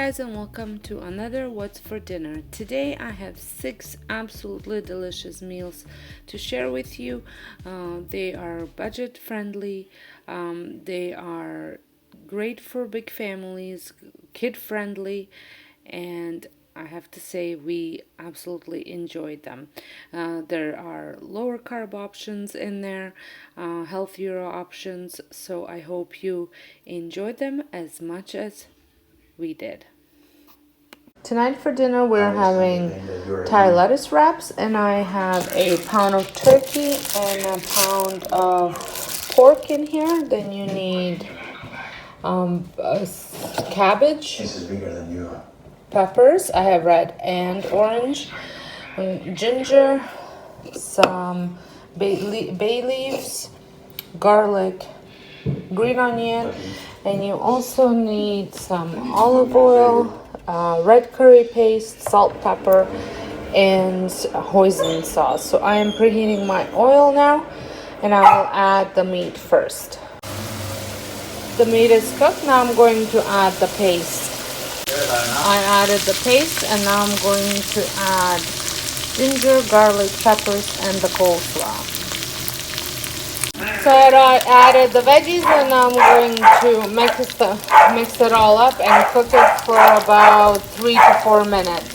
guys, and welcome to another What's for Dinner. Today I have 6 absolutely delicious meals to share with you. They are budget friendly, they are great for big families, kid friendly, and I have to say we absolutely enjoyed them. There are lower carb options in there, healthier options, so I hope you enjoyed them as much as we did. Tonight for dinner we're having Thai lettuce wraps, and I have a pound of turkey and a pound of pork in here. Then you need cabbage, peppers, I have red and orange, ginger, some bay leaves, garlic, green onion, and you also need some olive oil, red curry paste, salt, pepper, and hoisin sauce. So I am preheating my oil now, and I will add the meat first. The meat is cooked. Now I'm going to add the paste. I added the paste, and now I'm going to add ginger, garlic, peppers, and the coleslaw. So I added the veggies, and I'm going to mix it all up and cook it for about 3 to 4 minutes.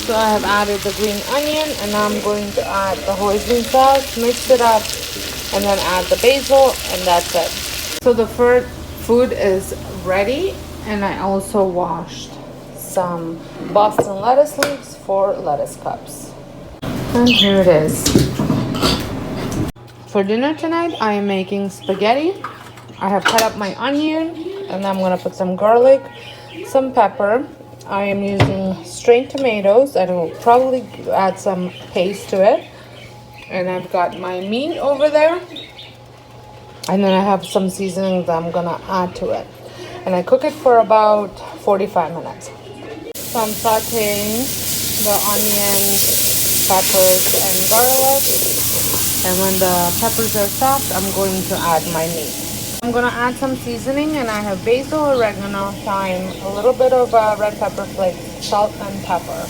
So I have added the green onion, and now I'm going to add the hoisin sauce, mix it up, and then add the basil, and that's it. So the food is ready, and I also washed some Boston lettuce leaves for lettuce cups. And here it is. For dinner tonight, I am making spaghetti. I have cut up my onion, and I'm gonna put some garlic, some pepper. I am using strained tomatoes. I will probably add some paste to it. And I've got my meat over there. And then I have some seasoning that I'm gonna add to it. And I cook it for about 45 minutes. So I'm sauteing the onions, peppers, and garlic. And when the peppers are soft, I'm going to add my meat. I'm going to add some seasoning, and I have basil, oregano, thyme, a little bit of red pepper flakes, salt, and pepper.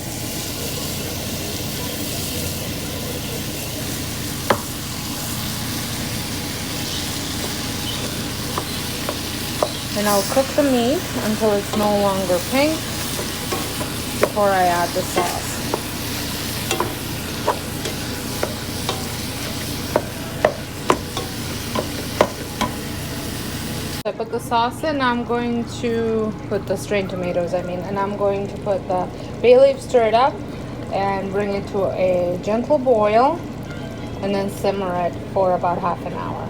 And I'll cook the meat until it's no longer pink before I add the sauce. I put the sauce in. I'm going to put the strained tomatoes, and I'm going to put the bay leaf, stir it up, and bring it to a gentle boil, and then simmer it for about half an hour.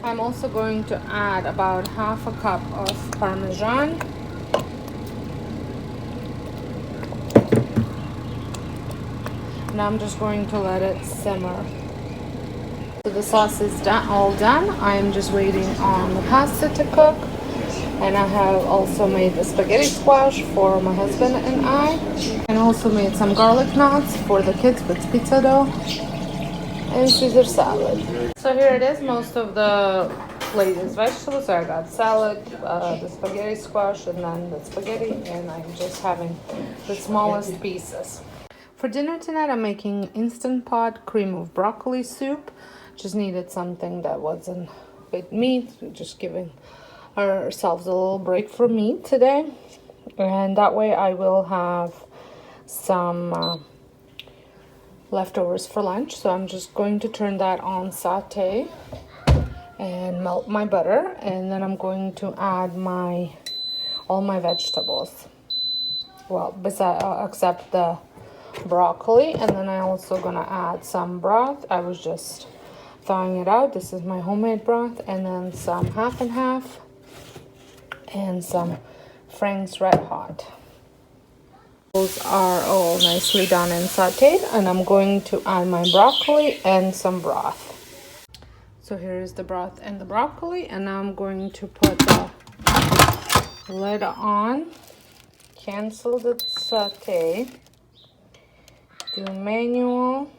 I'm also going to add about half a cup of Parmesan. Now I'm just going to let it simmer. So the sauce is all done. I am just waiting on the pasta to cook, and I have also made the spaghetti squash for my husband and I, and also made some garlic knots for the kids with pizza dough and Caesar salad. So here it is. Most of the plate is vegetables. So I got salad, the spaghetti squash, and then the spaghetti, and I'm just having the smallest pieces. For dinner tonight, I'm making Instant Pot cream of broccoli soup. Just needed something that wasn't with meat. We're just giving ourselves a little break from meat today. And that way I will have some leftovers for lunch. So I'm just going to turn that on saute and melt my butter. And then I'm going to add all my vegetables. Well, except the broccoli. And then I'm also gonna add some broth. I was just thawing it out. This is my homemade broth, and then some half and half, and some Frank's Red Hot. Those are all nicely done and sauteed, and I'm going to add my broccoli and some broth. So here is the broth and the broccoli, and now I'm going to put the lid on, cancel the saute, do manual,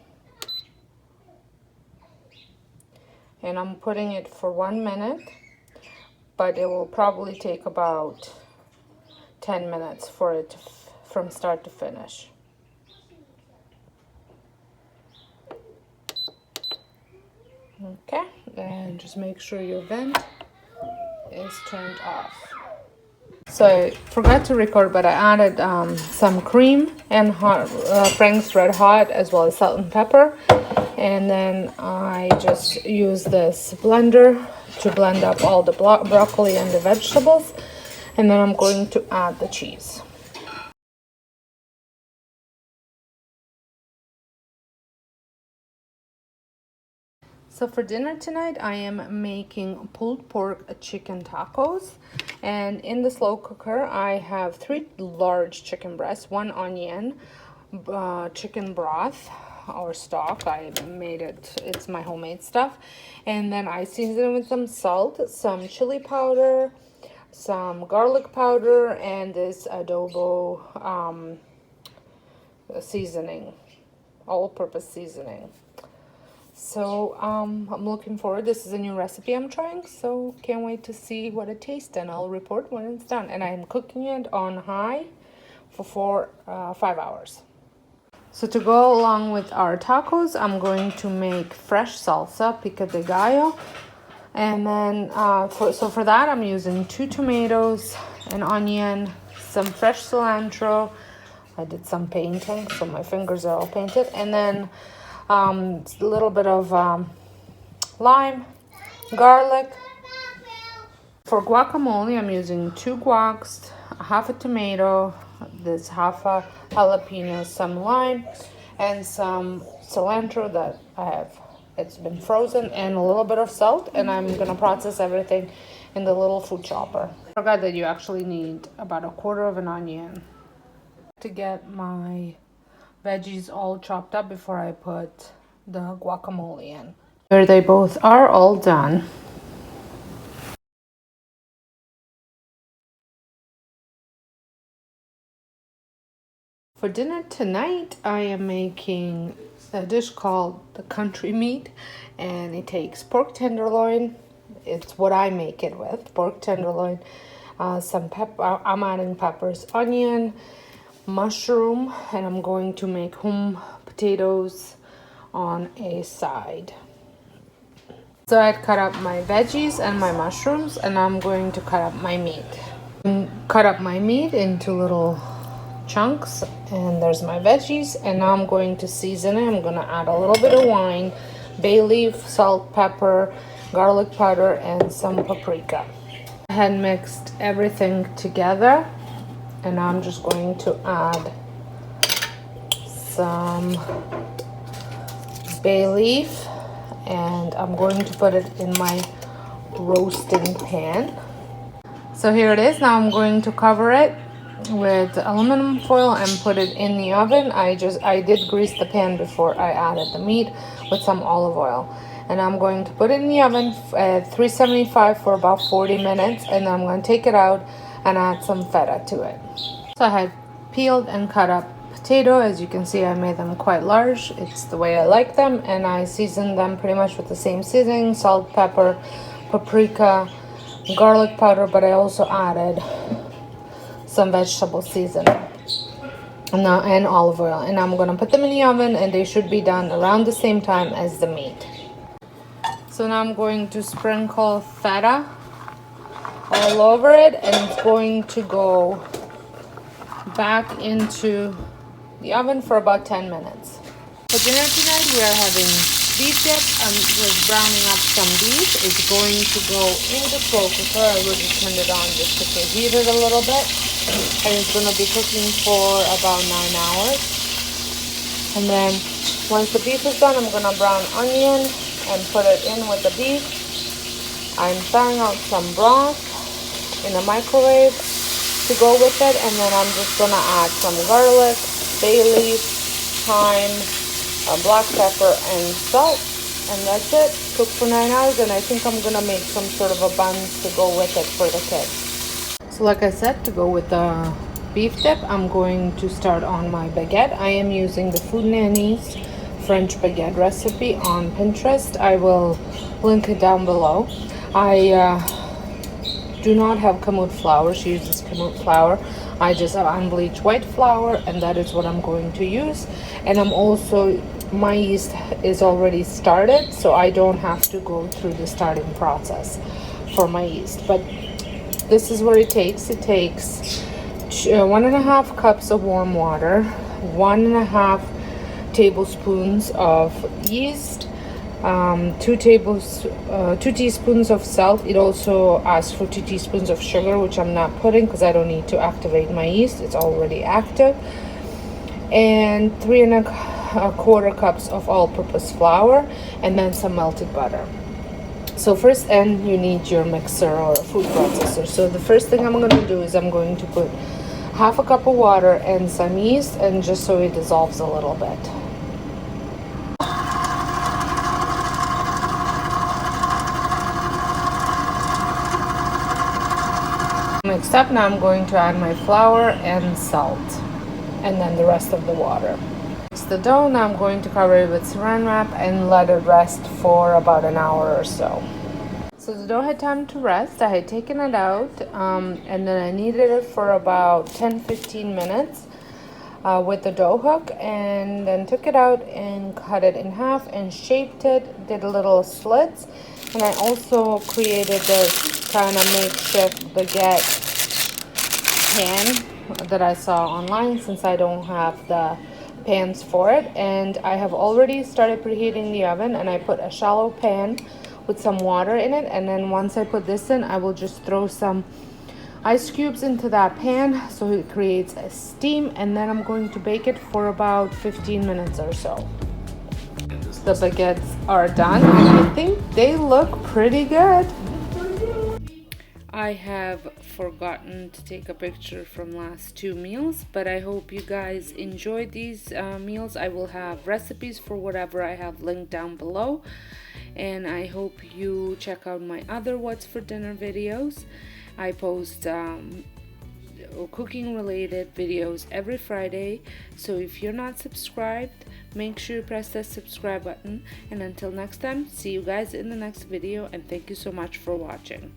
and I'm putting it for 1 minute, but it will probably take about 10 minutes for it from start to finish. Okay, and just make sure your vent is turned off. So I forgot to record, but I added some cream and Frank's Red Hot, as well as salt and pepper. And then I just use this blender to blend up all the broccoli and the vegetables. And then I'm going to add the cheese. So for dinner tonight, I am making pulled pork chicken tacos. And in the slow cooker, I have 3 large chicken breasts, 1 onion, chicken broth or stock. I made it, it's my homemade stuff. And then I season it with some salt, some chili powder, some garlic powder, and this adobo seasoning, all-purpose seasoning. So I'm looking forward. This is a new recipe I'm trying, so can't wait to see what it tastes, and I'll report when it's done. And I'm cooking it on high for 5 hours. So to go along with our tacos, I'm going to make fresh salsa, Pica de Gallo. And then for that, I'm using 2 tomatoes, an onion, some fresh cilantro. I did some painting, so my fingers are all painted. And then a little bit of lime, garlic. For guacamole, I'm using 2 guacs, half a tomato, this half a jalapeno, some lime, and some cilantro that I have. It's been frozen, and a little bit of salt, and I'm gonna process everything in the little food chopper. I forgot that you actually need about 1/4 of an onion to get my veggies all chopped up before I put the guacamole in. Here they both are all done. For dinner tonight, I am making a dish called the country meat, and it takes pork tenderloin. It's what I make it with, pork tenderloin, some pepper. I'm adding peppers, onion, mushroom, and I'm going to make home potatoes on a side. So I cut up my veggies and my mushrooms, and I'm going to cut up my meat. Cut up my meat into little chunks, and there's my veggies, and now I'm going to season it. I'm gonna add a little bit of wine, bay leaf, salt, pepper, garlic powder, and some paprika. I had mixed everything together, and I'm just going to add some bay leaf, and I'm going to put it in my roasting pan. So here it is. Now I'm going to cover it with aluminum foil and put it in the oven. I did grease the pan before I added the meat with some olive oil, and I'm going to put it in the oven at 375 for about 40 minutes, and then I'm going to take it out and add some feta to it. So I had peeled and cut up potato. As you can see, I made them quite large. It's the way I like them, and I seasoned them pretty much with the same seasoning: salt, pepper, paprika, garlic powder, but I also added some vegetable seasoning and olive oil. And I'm gonna put them in the oven, and they should be done around the same time as the meat. So now I'm going to sprinkle feta all over it, and it's going to go back into the oven for about 10 minutes. For dinner tonight, we are having beef dip. I'm just browning up some beef. It's going to go in the slow cooker. I already turned it on just to preheat it a little bit. And it's going to be cooking for about 9 hours. And then once the beef is done, I'm going to brown onion and put it in with the beef. I'm throwing out some broth in the microwave to go with it. And then I'm just going to add some garlic, bay leaf, thyme, black pepper, and salt. And that's it. Cook for 9 hours. And I think I'm going to make some sort of a bun to go with it for the kids. So like I said, to go with the beef dip, I'm going to start on my baguette. I am using the Food Nanny's French baguette recipe on Pinterest. I will link it down below. I do not have kamut flour. She uses kamut flour. I just have unbleached white flour, and that is what I'm going to use. And I'm also, my yeast is already started, so I don't have to go through the starting process for my yeast. But this is what it takes. It takes 1.5 cups of warm water, 1.5 tablespoons of yeast, 2 teaspoons of salt. It also asks for 2 teaspoons of sugar, which I'm not putting because I don't need to activate my yeast. It's already active. And 3.25 cups of all-purpose flour, and then some melted butter. So first, and you need your mixer or food processor. So the first thing I'm going to do is I'm going to put 1/2 cup of water and some yeast, and just so it dissolves a little bit. Mixed up, now I'm going to add my flour and salt, and then the rest of the water. Mix the dough. Now I'm going to cover it with saran wrap and let it rest for about an hour or so. So the dough had time to rest. I had taken it out, and then I kneaded it for about 10-15 minutes with the dough hook, and then took it out and cut it in half and shaped it, did little slits. And I also created this kind of makeshift baguette pan that I saw online, since I don't have the pans for it. And I have already started preheating the oven, and I put a shallow pan with some water in it, and then once I put this in, I will just throw some ice cubes into that pan so it creates a steam, and then I'm going to bake it for about 15 minutes or so. The baguettes are done, and I think they look pretty good. I have forgotten to take a picture from last 2 meals, but I hope you guys enjoyed these meals. I will have recipes for whatever I have linked down below, and I hope you check out my other what's for dinner videos. I post cooking related videos every Friday, so if you're not subscribed, make sure you press that subscribe button. And until next time, see you guys in the next video, and thank you so much for watching.